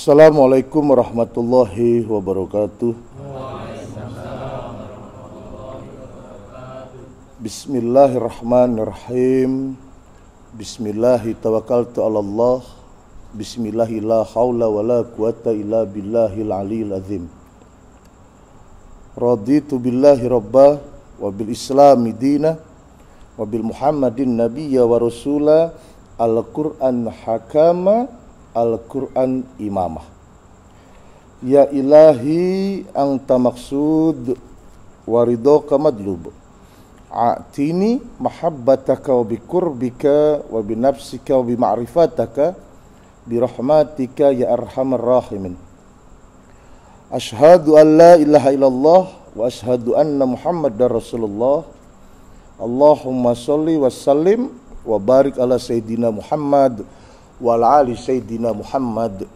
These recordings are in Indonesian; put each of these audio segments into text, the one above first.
Assalamualaikum warahmatullahi wabarakatuh. Bismillahirrahmanirrahim. Bismillahi tawakkaltu ala Allah. Bismillahi la haula wa la quwata illa billahil aliyil azim. Raditu billahi rabbah wa bil islami dina wa bil muhammadin nabiyya wa rasula al-Qur'an hakama al-Qur'an imamah. Ya ilahi anta maksud waridhoka madlub. A'tini mahabbataka wa bikurbika wa binafsika wa bima'rifataka birahmatika ya arhamar rahimin. Ashhadu an la ilaha illallah wa ashhadu anna muhammadar rasulullah. Allahumma sholli wa sallim wa barik ala sayyidina Muhammad wa ala ali sayyidina Muhammad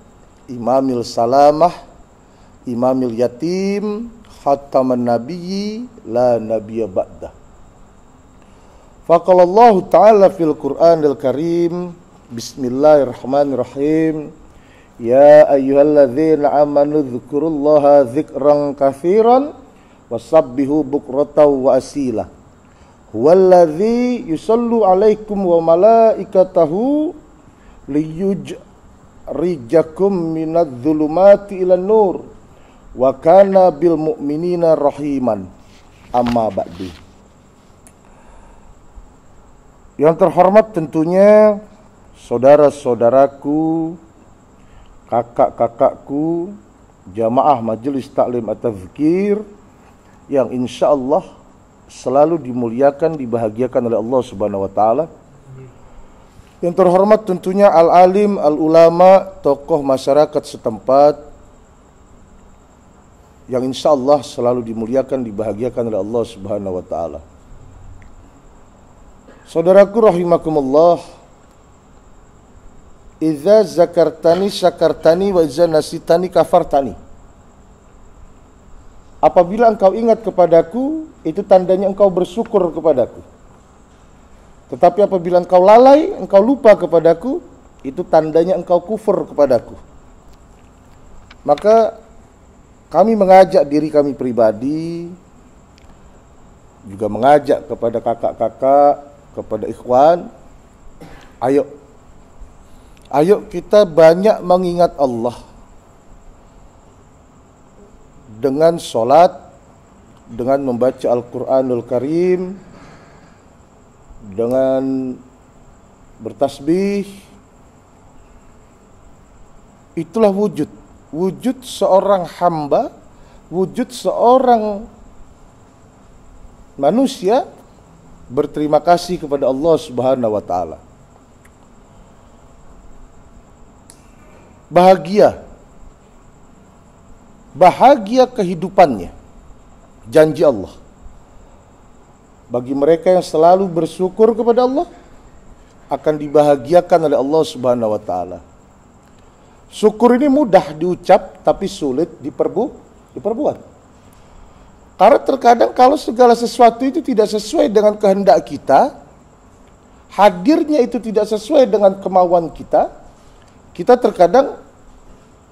imamil salamah imamil yatim khataman nabiyyi la nabiyya ba'dah. Faqalallahu ta'ala fil Qur'anil Karim. Bismillahirrahmanirrahim. Ya ayyuhalladzina amanu dzkurullaha dzikran katsiran wasabbihu bukratan wa asila. Huwallazi yusallu 'alaikum wa malaikatahu liyujrijakum minadh-dhulumati ilan nur wa kana bil mu'minina rahiman. Amma ba'du. Yang terhormat tentunya saudara-saudaraku, kakak-kakakku, jamaah majelis taklim at-tazkir yang insyaallah selalu dimuliakan, dibahagiakan oleh Allah Subhanahu wa taala. Yang terhormat tentunya al-alim, al-ulama, tokoh masyarakat setempat yang insyaallah selalu dimuliakan, dibahagiakan oleh Allah Subhanahu wa taala. Saudaraku rahimakumullah, idza zakartani syakartani wa idza nasitani kafartani. Apabila engkau ingat kepadaku, itu tandanya engkau bersyukur kepadaku. Tetapi apabila engkau lalai, engkau lupa kepadaku, itu tandanya engkau kufur kepadaku. Maka kami mengajak diri kami pribadi, juga mengajak kepada kakak-kakak, kepada ikhwan, ayo kita banyak mengingat Allah dengan sholat, dengan membaca Al-Quranul Karim, dengan bertasbih. Itulah wujud seorang hamba, wujud seorang manusia berterima kasih kepada Allah Subhanahu wa taala. Bahagia kehidupannya, janji Allah. Bagi mereka yang selalu bersyukur kepada Allah, akan dibahagiakan oleh Allah Subhanahu wa taala. Syukur ini mudah diucap tapi sulit diperbuat. Karena terkadang kalau segala sesuatu itu tidak sesuai dengan kehendak kita, hadirnya itu tidak sesuai dengan kemauan kita, kita terkadang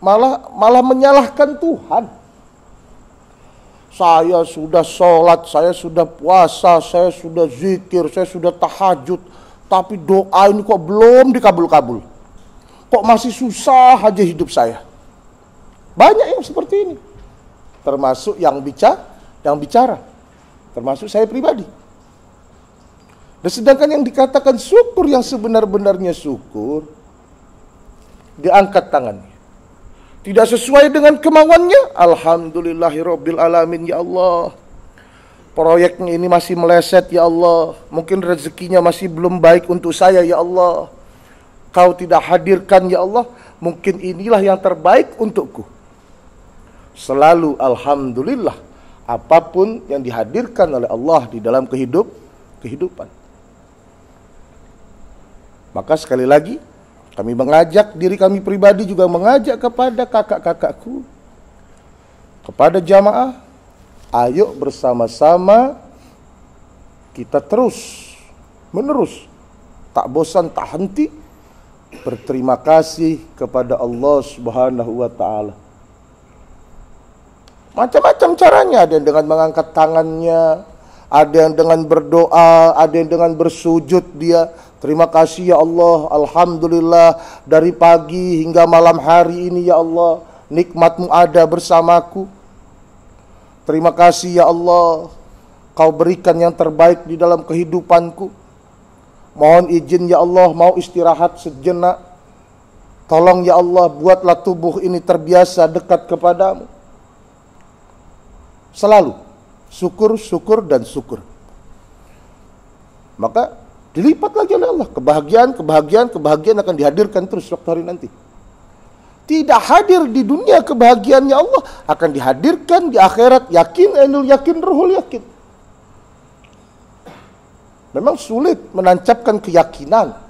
malah menyalahkan Tuhan. Saya sudah sholat, saya sudah puasa, saya sudah zikir, saya sudah tahajud, tapi doa ini kok belum dikabul-kabul. Kok masih susah aja hidup saya. Banyak yang seperti ini. Termasuk yang bicara, termasuk saya pribadi. Dan sedangkan yang dikatakan syukur, yang sebenar-benarnya syukur, diangkat tangannya. Tidak sesuai dengan kemauannya, alhamdulillahirabbil alamin, ya Allah. Proyeknya ini masih meleset, ya Allah. Mungkin rezekinya masih belum baik untuk saya, ya Allah. Kau tidak hadirkan, ya Allah. Mungkin inilah yang terbaik untukku. Selalu alhamdulillah apapun yang dihadirkan oleh Allah di dalam kehidupan. Maka sekali lagi kami mengajak diri kami pribadi, juga mengajak kepada kakak-kakakku, kepada jamaah, ayo bersama-sama kita terus menerus, tak bosan tak henti berterima kasih kepada Allah Subhanahu wa ta'ala. Macam-macam caranya, ada yang dengan mengangkat tangannya, ada yang dengan berdoa, ada yang dengan bersujud dia. Terima kasih ya Allah, alhamdulillah dari pagi hingga malam hari ini ya Allah, nikmat-Mu ada bersamaku. Terima kasih ya Allah, Kau berikan yang terbaik di dalam kehidupanku. Mohon izin ya Allah, mau istirahat sejenak. Tolong ya Allah, buatlah tubuh ini terbiasa dekat kepadamu. Selalu syukur, syukur, dan syukur. Maka dilipat lagi oleh Allah. Kebahagiaan akan dihadirkan terus waktu hari nanti. Tidak hadir di dunia kebahagiaannya Allah, akan dihadirkan di akhirat. Yakin, ainul yakin, ruhul yakin. Memang sulit menancapkan keyakinan.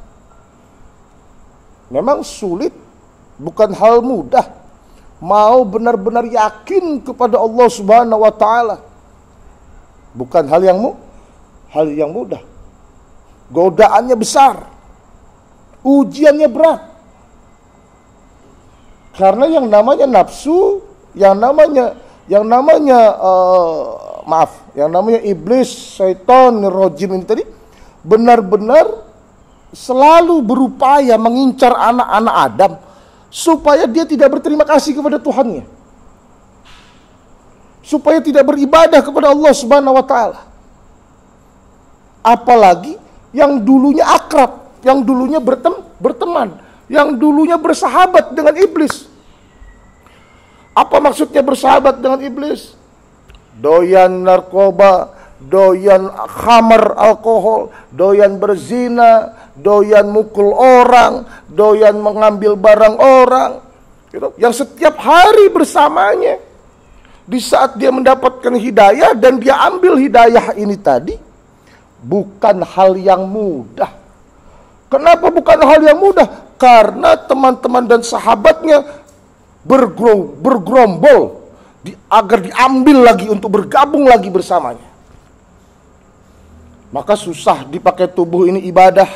Memang sulit, bukan hal mudah. Mau benar-benar yakin kepada Allah Subhanahu wa ta'ala, bukan hal yang mudah. Godaannya besar, ujiannya berat. Karena yang namanya nafsu, yang namanya iblis, syaitan, rojim ini tadi benar-benar selalu berupaya mengincar anak-anak Adam supaya dia tidak berterima kasih kepada Tuhannya, supaya tidak beribadah kepada Allah Subhanahu wa ta'ala. Apalagi yang dulunya akrab, yang dulunya berteman, yang dulunya bersahabat dengan iblis. Apa maksudnya bersahabat dengan iblis? Doyan narkoba, doyan khamar, alkohol, doyan berzina, doyan mukul orang, doyan mengambil barang orang, gitu. Yang setiap hari bersamanya. Di saat dia mendapatkan hidayah dan dia ambil hidayah ini tadi, bukan hal yang mudah. Kenapa bukan hal yang mudah? Karena teman-teman dan sahabatnya bergerombol agar diambil lagi untuk bergabung lagi bersamanya. Maka susah dipakai tubuh ini ibadah,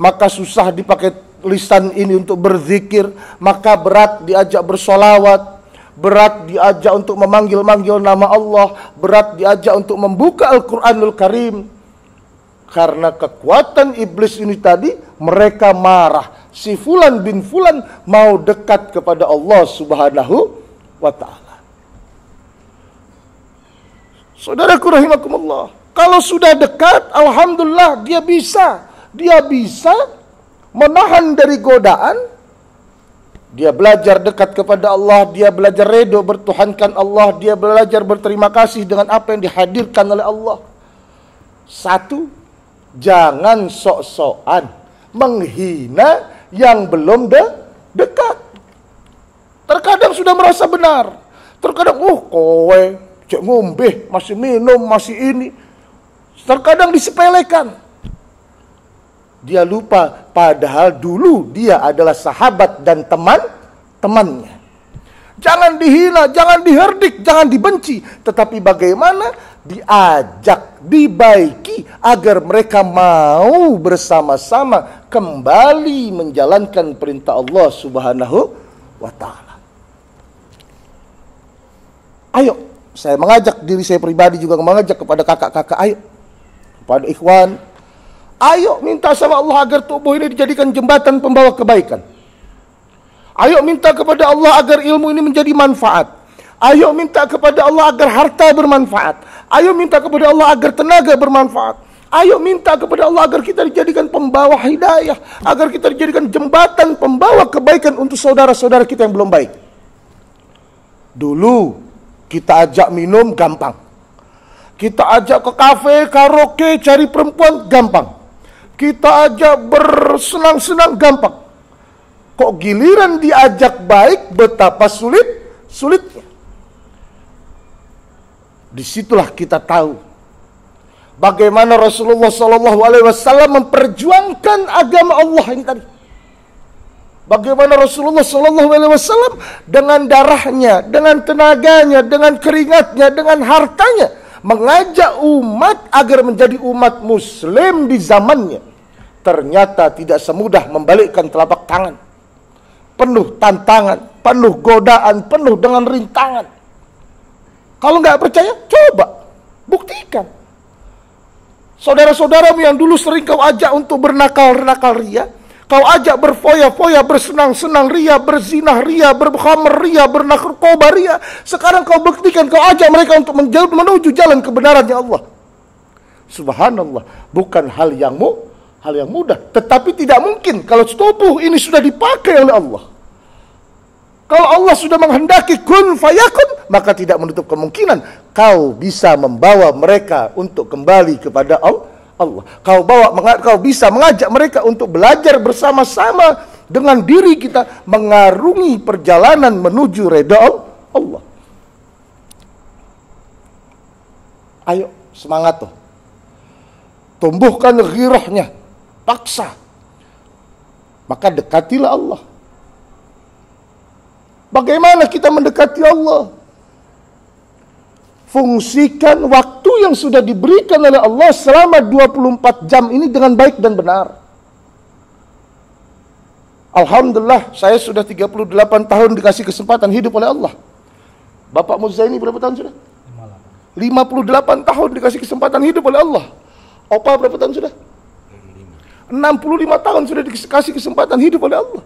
maka susah dipakai lisan ini untuk berzikir, maka berat diajak bersolawat, berat diajak untuk memanggil-manggil nama Allah, berat diajak untuk membuka Al-Quranul Karim. Karena kekuatan iblis ini tadi, mereka marah. Si Fulan bin Fulan mau dekat kepada Allah Subhanahu wa ta'ala. Saudaraku rahimakumullah, kalau sudah dekat, alhamdulillah dia bisa menahan dari godaan. Dia belajar dekat kepada Allah, dia belajar redo bertuhankan Allah, dia belajar berterima kasih dengan apa yang dihadirkan oleh Allah. Satu, jangan sok-sokan menghina yang belum dekat. Terkadang sudah merasa benar, terkadang kowe cek ngombe, masih minum, masih ini. Terkadang disepelekan. Dia lupa padahal dulu dia adalah sahabat dan temannya. Jangan dihina, jangan diherdik, jangan dibenci, tetapi bagaimana diajak, dibaiki agar mereka mau bersama-sama kembali menjalankan perintah Allah Subhanahu wa ta'ala. Ayo, saya mengajak diri saya pribadi, juga mengajak kepada kakak-kakak, ayo, kepada ikhwan, ayo minta sama Allah agar tubuh ini dijadikan jembatan pembawa kebaikan. Ayo minta kepada Allah agar ilmu ini menjadi manfaat. Ayo minta kepada Allah agar harta bermanfaat. Ayo minta kepada Allah agar tenaga bermanfaat. Ayo minta kepada Allah agar kita dijadikan pembawa hidayah, agar kita dijadikan jembatan pembawa kebaikan untuk saudara-saudara kita yang belum baik. Dulu kita ajak minum gampang, kita ajak ke kafe, karaoke, cari perempuan gampang, kita ajak bersenang-senang gampang. Kok giliran diajak baik betapa sulitnya. Disitulah kita tahu bagaimana Rasulullah SAW memperjuangkan agama Allah ini tadi. Bagaimana Rasulullah SAW dengan darahnya, dengan tenaganya, dengan keringatnya, dengan hartanya mengajak umat agar menjadi umat muslim di zamannya. ternyata tidak semudah membalikkan telapak tangan. Penuh tantangan, penuh godaan, penuh dengan rintangan. Kalau nggak percaya, coba buktikan. Saudara-saudaramu yang dulu sering kau ajak untuk bernakal-nakal ria, kau ajak berfoya-foya, bersenang-senang ria, berzinah ria, berkhamr ria, bernarkoba ria. Sekarang kau buktikan, kau ajak mereka untuk menuju jalan kebenaran ya Allah. Subhanallah, bukan hal yang mudah, tetapi tidak mungkin kalau tubuh ini sudah dipakai oleh Allah. Kalau Allah sudah menghendaki kun fayakun, maka tidak menutup kemungkinan kau bisa membawa mereka untuk kembali kepada Allah. Kau bisa mengajak mereka untuk belajar bersama-sama dengan diri kita, mengarungi perjalanan menuju redha Allah. Ayo, semangat tuh. Tumbuhkan ghirahnya, paksa. Maka dekatilah Allah. Bagaimana kita mendekati Allah? Fungsikan waktu yang sudah diberikan oleh Allah selama 24 jam ini dengan baik dan benar. Alhamdulillah, saya sudah 38 tahun dikasih kesempatan hidup oleh Allah. Bapak Muzaini berapa tahun sudah? 58 tahun dikasih kesempatan hidup oleh Allah. Opa berapa tahun sudah? 65 tahun sudah dikasih kesempatan hidup oleh Allah.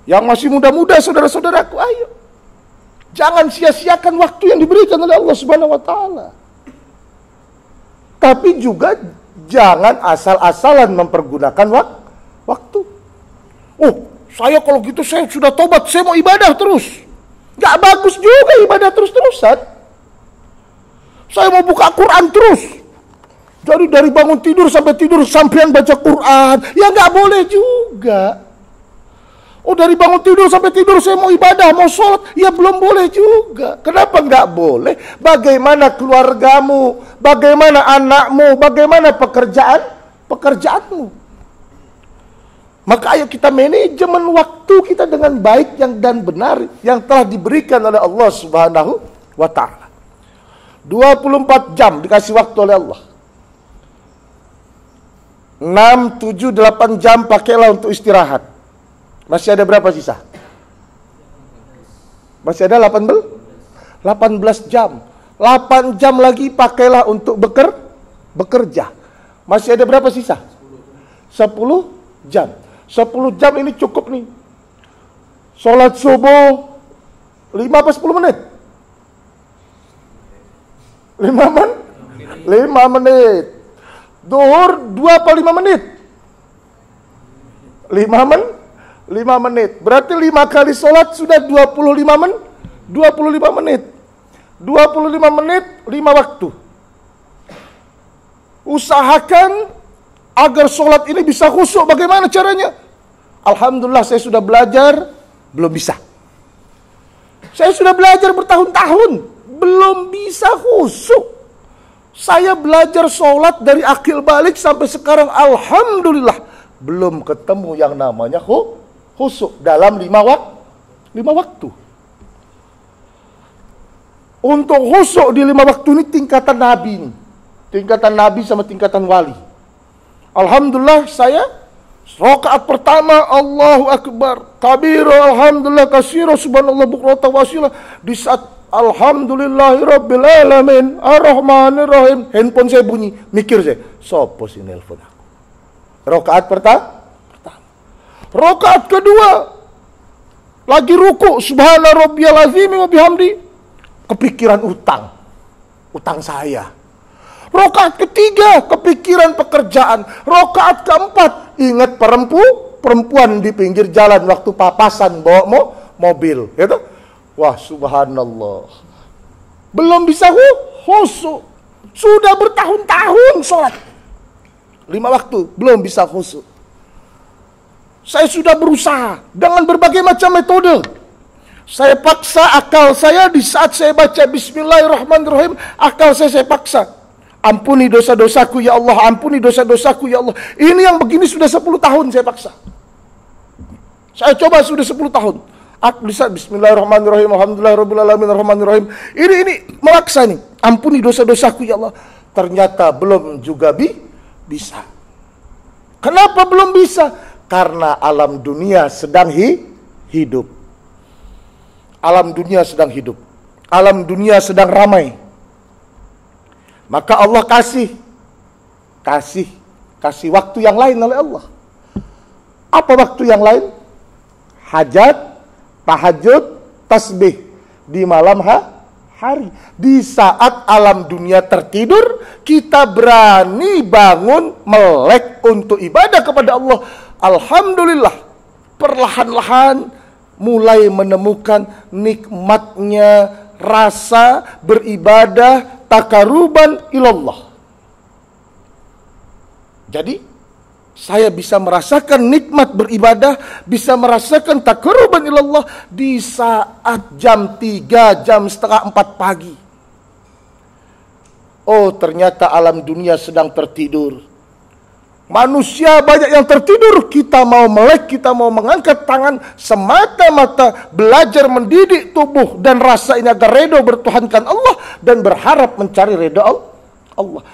Yang masih muda-muda saudara-saudaraku, ayo. Jangan sia-siakan waktu yang diberikan oleh Allah Subhanahu wa taala. Tapi juga jangan asal-asalan mempergunakan waktu. Oh, saya kalau gitu saya sudah tobat, saya mau ibadah terus. Gak bagus juga ibadah terus-terusan. Saya mau buka Quran terus. Jadi dari bangun tidur sampai tidur sampean baca Quran, ya gak boleh juga. Oh, dari bangun tidur sampai tidur saya mau ibadah, mau sholat, ya belum boleh juga. Kenapa nggak boleh? Bagaimana keluargamu, bagaimana anakmu, bagaimana pekerjaanmu. Maka ayo kita manajemen waktu kita dengan baik dan benar yang telah diberikan oleh Allah Subhanahu wa ta'ala. 24 jam dikasih waktu oleh Allah. 6, 7, 8 jam pakailah untuk istirahat. Masih ada berapa sisa? Masih ada 18 jam. 8 jam lagi pakailah untuk bekerja. Masih ada berapa sisa? 10 jam. 10 jam ini cukup nih. Sholat subuh 5 apa 10 menit? 5 menit. Duhur 2 apa 5 menit? 5 menit. Berarti 5 kali sholat sudah 25 menit. 25 menit. 25 menit, 5 waktu. Usahakan agar sholat ini bisa khusyuk. Bagaimana caranya? Alhamdulillah saya sudah belajar, belum bisa. Saya sudah belajar bertahun-tahun, belum bisa khusyuk. Saya belajar sholat dari akil balik sampai sekarang, alhamdulillah, belum ketemu yang namanya khusyuk dalam 5 waktu. Untuk khusyuk di 5 waktu ini tingkatan Nabi ini. Tingkatan Nabi sama tingkatan wali. Alhamdulillah saya rakaat pertama Allahu Akbar kabira alhamdulillah katsira subhanallah bukrata wasila. Di saat alhamdulillahirabbil alamin arrahmanirrahim, handphone saya bunyi, mikir saya, sopo sih nelpon aku. Rakaat pertama. Rakaat kedua lagi ruku subhana rabbiyal azim wa bihamdi, kepikiran utang saya. Rakaat ketiga kepikiran pekerjaan. Rakaat keempat ingat perempuan di pinggir jalan waktu papasan bawa mobil, gitu. Wah, subhanallah. Belum bisa khusyuk. Sudah bertahun-tahun sholat 5 waktu belum bisa khusyuk. Saya sudah berusaha dengan berbagai macam metode. Saya paksa akal saya di saat saya baca bismillahirrahmanirrahim, akal saya paksa. Ampuni dosa-dosaku ya Allah, ampuni dosa-dosaku ya Allah. Ini yang begini sudah 10 tahun saya paksa. Saya coba sudah 10 tahun. Aku bisa bismillahirrahmanirrahim, alhamdulillahirabbil alamin arrahmanirrahim. Ini memaksa nih. Ampuni dosa-dosaku ya Allah. Ternyata belum juga bisa. Kenapa belum bisa? Karena alam dunia sedang hidup. Alam dunia sedang hidup. Alam dunia sedang ramai. Maka Allah kasih waktu yang lain oleh Allah. Apa waktu yang lain? Hajat, tahajud, tasbih di malam hari. Di saat alam dunia tertidur, kita berani bangun melek untuk ibadah kepada Allah. Alhamdulillah, perlahan-lahan mulai menemukan nikmatnya rasa beribadah takaruban ilallah. Jadi saya bisa merasakan nikmat beribadah, bisa merasakan takaruban ilallah di saat jam 3, jam setengah 4 pagi. Oh, ternyata alam dunia sedang tertidur. Manusia banyak yang tertidur, kita mau melek, kita mau mengangkat tangan semata-mata belajar mendidik tubuh dan rasa ini agar ridho bertuhankan Allah dan berharap mencari ridho Allah.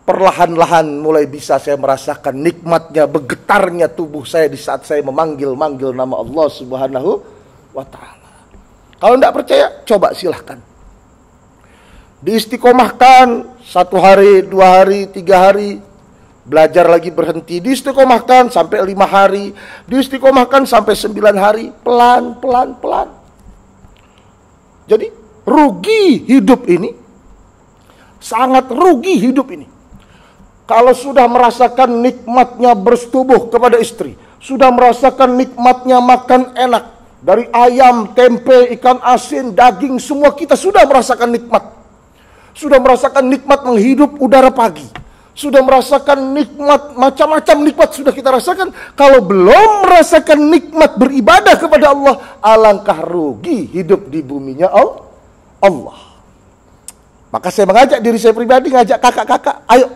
Perlahan-lahan mulai bisa saya merasakan nikmatnya, bergetarnya tubuh saya di saat saya memanggil nama Allah Subhanahu wa ta'ala. Kalau tidak percaya, coba silahkan. Diistiqomahkan 1 hari, 2 hari, 3 hari. Belajar lagi berhenti, diistiqomahkan sampai 5 hari, diistiqomahkan sampai 9 hari, pelan. Jadi rugi hidup ini, sangat rugi hidup ini. Kalau sudah merasakan nikmatnya bersetubuh kepada istri, sudah merasakan nikmatnya makan enak, dari ayam, tempe, ikan asin, daging, semua kita sudah merasakan nikmat. Sudah merasakan nikmat menghirup udara pagi. Sudah merasakan nikmat, macam-macam nikmat sudah kita rasakan. Kalau belum merasakan nikmat beribadah kepada Allah, alangkah rugi hidup di buminya Allah. Maka saya mengajak diri saya pribadi, ngajak kakak-kakak, ayo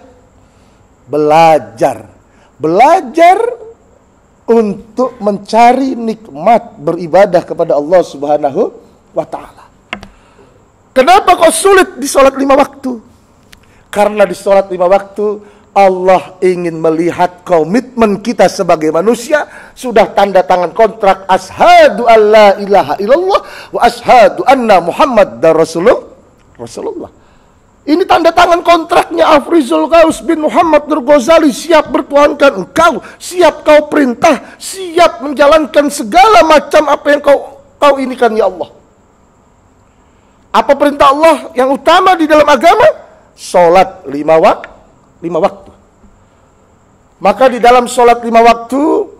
belajar untuk mencari nikmat beribadah kepada Allah Subhanahu wa ta'ala. Kenapa kok sulit di sholat 5 waktu? Karena di sholat 5 waktu Allah ingin melihat komitmen kita sebagai manusia. Sudah tanda tangan kontrak asyhadu an la ilaha illallah wa asyhadu anna Muhammad dan Rasulullah. Ini tanda tangan kontraknya Afrizul Ghaus bin Muhammad Nur Ghazali. Siap bertuhankan engkau, siap kau perintah, siap menjalankan segala macam apa yang kau inikan ya Allah. Apa perintah Allah yang utama di dalam agama? Sholat 5 waktu. Maka di dalam sholat 5 waktu,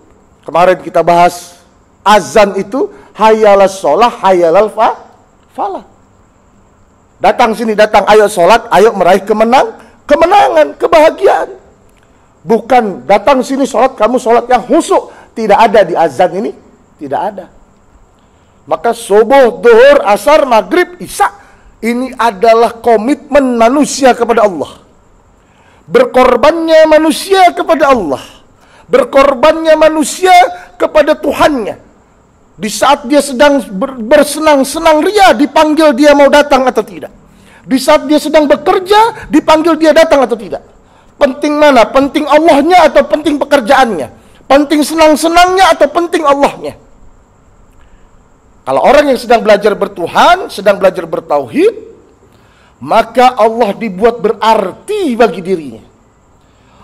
kemarin kita bahas azan itu hayalal sholah, hayalal falah. Datang sini, datang, ayo sholat, ayo meraih kemenangan, kebahagiaan. Bukan datang sini sholat, kamu sholat yang khusyuk. Tidak ada di azan ini, tidak ada. Maka subuh, duhur, asar, maghrib, isya, ini adalah komitmen manusia kepada Allah. Berkorbannya manusia kepada Allah. Berkorbannya manusia kepada Tuhannya. Di saat dia sedang bersenang-senang ria, dipanggil dia mau datang atau tidak. Di saat dia sedang bekerja, dipanggil dia datang atau tidak. Penting mana? Penting Allahnya atau penting pekerjaannya? Penting senang-senangnya atau penting Allahnya? Kalau orang yang sedang belajar bertuhan, sedang belajar bertauhid, maka Allah dibuat berarti bagi dirinya.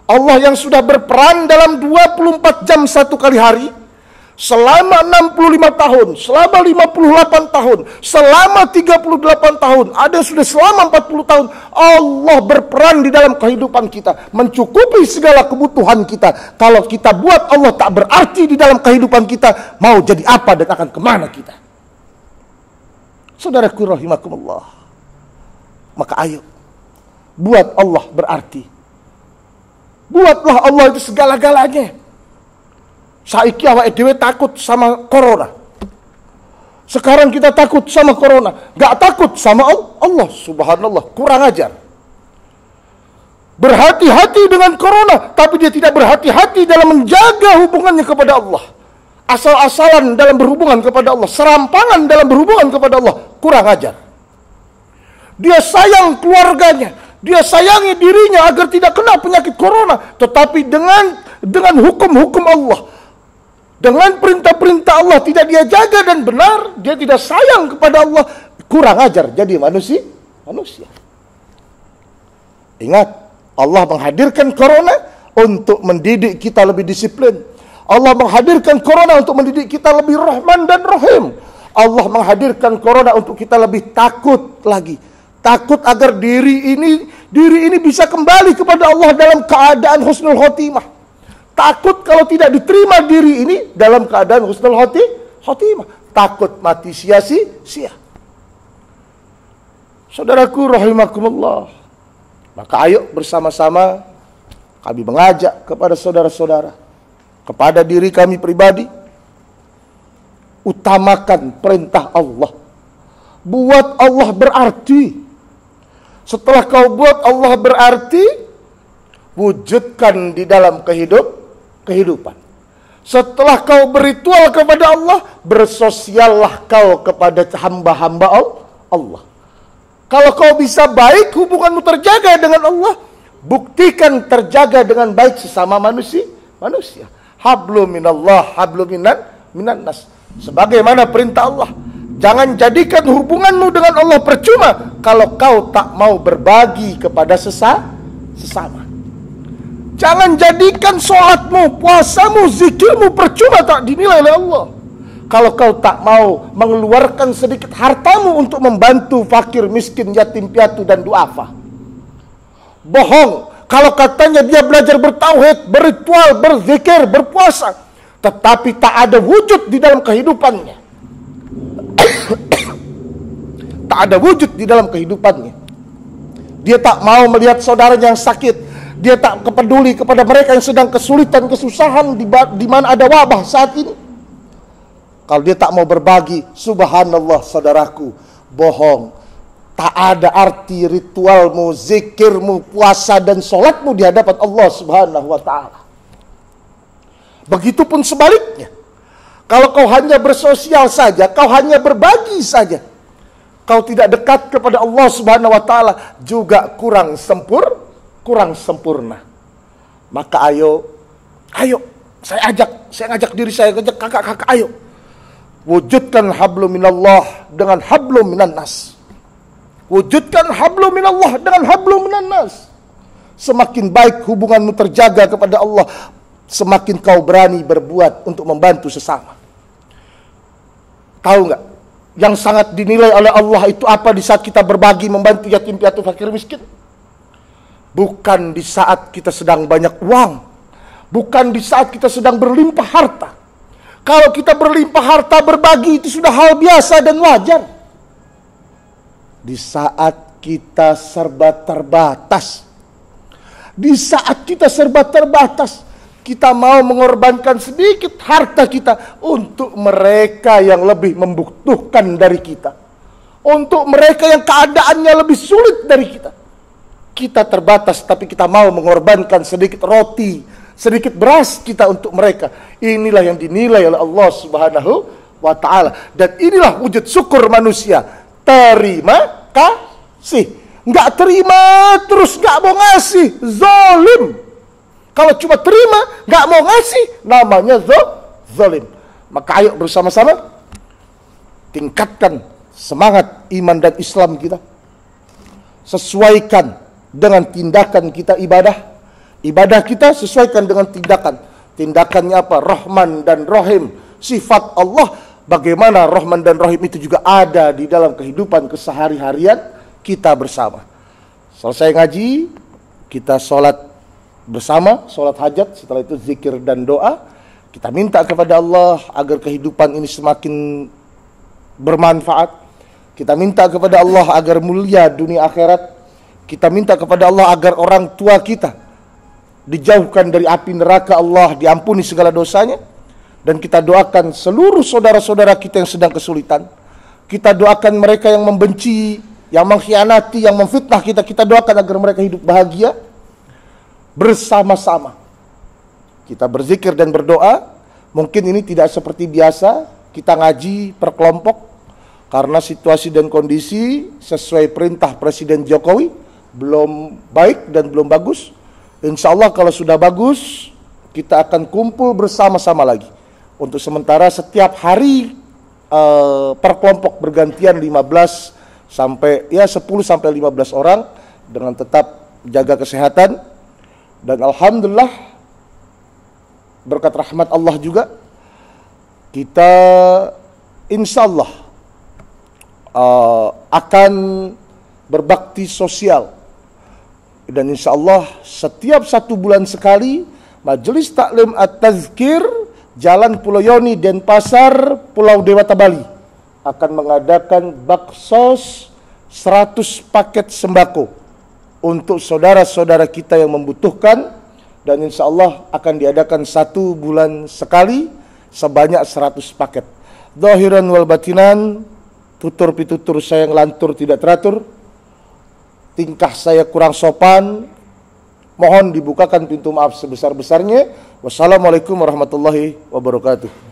Allah yang sudah berperan dalam 24 jam 1 kali hari, selama 65 tahun, selama 58 tahun, selama 38 tahun, ada sudah selama 40 tahun, Allah berperan di dalam kehidupan kita, mencukupi segala kebutuhan kita. Kalau kita buat Allah tak berarti di dalam kehidupan kita, mau jadi apa dan akan kemana kita? Saudaraku rahimakumullah, maka ayo buat Allah berarti. Buatlah Allah itu segala-galanya. Saiki awake dhewe takut sama corona. Sekarang kita takut sama corona, gak takut sama Allah. Subhanallah, kurang ajar. Berhati-hati dengan corona, tapi dia tidak berhati-hati dalam menjaga hubungannya kepada Allah. Asal-asalan dalam berhubungan kepada Allah, serampangan dalam berhubungan kepada Allah, kurang ajar. Dia sayang keluarganya, Dia sayangi dirinya agar tidak kena penyakit corona. Tetapi dengan hukum-hukum Allah, dengan perintah-perintah Allah tidak dia jaga dan benar, dia tidak sayang kepada Allah, kurang ajar jadi manusia. Ingat, Allah menghadirkan corona untuk mendidik kita lebih disiplin. Allah menghadirkan corona untuk mendidik kita lebih rahman dan rahim. Allah menghadirkan corona untuk kita lebih takut lagi. Takut agar diri ini bisa kembali kepada Allah dalam keadaan husnul khotimah. Takut kalau tidak diterima diri ini dalam keadaan husnul khotimah. Takut mati sia-sia. Saudaraku rahimakumullah. Maka ayo bersama-sama kami mengajak kepada saudara-saudara, kepada diri kami pribadi, utamakan perintah Allah. Buat Allah berarti. Setelah kau buat Allah berarti, wujudkan di dalam kehidupan. Setelah kau berritual kepada Allah, bersosiallah kau kepada hamba-hamba Allah. Kalau kau bisa baik, hubunganmu terjaga dengan Allah, buktikan terjaga dengan baik sesama manusia. Hablum minallah, hablum minan nas. Sebagaimana perintah Allah, jangan jadikan hubunganmu dengan Allah percuma kalau kau tak mau berbagi kepada sesama. Jangan jadikan sholatmu, puasamu, zikirmu percuma tak dinilai oleh Allah kalau kau tak mau mengeluarkan sedikit hartamu untuk membantu fakir, miskin, yatim piatu dan duafa. Bohong kalau katanya dia belajar bertauhid, berritual, berzikir, berpuasa, tetapi tak ada wujud di dalam kehidupannya. Tak ada wujud di dalam kehidupannya. Dia tak mau melihat saudaranya yang sakit. Dia tak peduli kepada mereka yang sedang kesulitan, kesusahan di mana ada wabah saat ini. Kalau dia tak mau berbagi, subhanallah saudaraku, bohong. Tak ada arti ritualmu, zikirmu, puasa dan sholatmu di hadapan Allah subhanahu wa ta'ala. Begitupun sebaliknya. Kalau kau hanya bersosial saja, kau hanya berbagi saja, kau tidak dekat kepada Allah subhanahu wa ta'ala, juga kurang sempurna. Maka ayo, saya ngajak diri saya, ngajak kakak-kakak, ayo. Wujudkan hablum minallah dengan hablum minan nas. Wujudkan hablum minallah dengan hablum minan nas. Semakin baik hubunganmu terjaga kepada Allah, semakin kau berani berbuat untuk membantu sesama. Tahu nggak? Yang sangat dinilai oleh Allah itu apa di saat kita berbagi, membantu yatim piatu, fakir miskin? Bukan di saat kita sedang banyak uang, bukan di saat kita sedang berlimpah harta. Kalau kita berlimpah harta, berbagi itu sudah hal biasa dan wajar. Di saat kita serba terbatas, kita mau mengorbankan sedikit harta kita untuk mereka yang lebih membutuhkan dari kita, untuk mereka yang keadaannya lebih sulit dari kita. Kita terbatas, tapi kita mau mengorbankan sedikit roti, sedikit beras kita untuk mereka. Inilah yang dinilai oleh Allah subhanahu wa ta'ala. Dan inilah wujud syukur manusia. Terima kasih. Nggak terima terus nggak mau ngasih, zalim. Kalau cuma terima nggak mau ngasih, namanya zalim. Maka ayo bersama-sama tingkatkan semangat iman dan Islam kita. Sesuaikan dengan tindakan kita ibadah kita sesuaikan dengan tindakan. Tindakannya apa? Rahman dan Rahim. Sifat Allah, bagaimana Rahman dan Rahim itu juga ada di dalam kehidupan kesehari-harian kita bersama. Selesai ngaji, kita sholat bersama, sholat hajat, setelah itu zikir dan doa. Kita minta kepada Allah agar kehidupan ini semakin bermanfaat. Kita minta kepada Allah agar mulia dunia akhirat. Kita minta kepada Allah agar orang tua kita dijauhkan dari api neraka Allah, diampuni segala dosanya. Dan kita doakan seluruh saudara-saudara kita yang sedang kesulitan. Kita doakan mereka yang membenci, yang mengkhianati, yang memfitnah kita. Kita doakan agar mereka hidup bahagia bersama-sama. Kita berzikir dan berdoa. Mungkin ini tidak seperti biasa, kita ngaji per kelompok, karena situasi dan kondisi sesuai perintah Presiden Jokowi, belum baik dan belum bagus. Insya Allah kalau sudah bagus, kita akan kumpul bersama-sama lagi. Untuk sementara setiap hari per kelompok bergantian 15 sampai 10 sampai 15 orang dengan tetap jaga kesehatan. Dan alhamdulillah berkat rahmat Allah juga kita insya Allah akan berbakti sosial. Dan insya Allah setiap 1 bulan sekali Majelis Taklim At-Tazkir Jalan Pulau Yoni, Denpasar, Pulau Dewata, Bali akan mengadakan baksos 100 paket sembako untuk saudara-saudara kita yang membutuhkan. Dan insya Allah akan diadakan 1 bulan sekali sebanyak 100 paket. Zahiran wal batinan, tutur pitutur saya ngelantur tidak teratur, tingkah saya kurang sopan, mohon dibukakan pintu maaf sebesar-besarnya. Wassalamualaikum warahmatullahi wabarakatuh.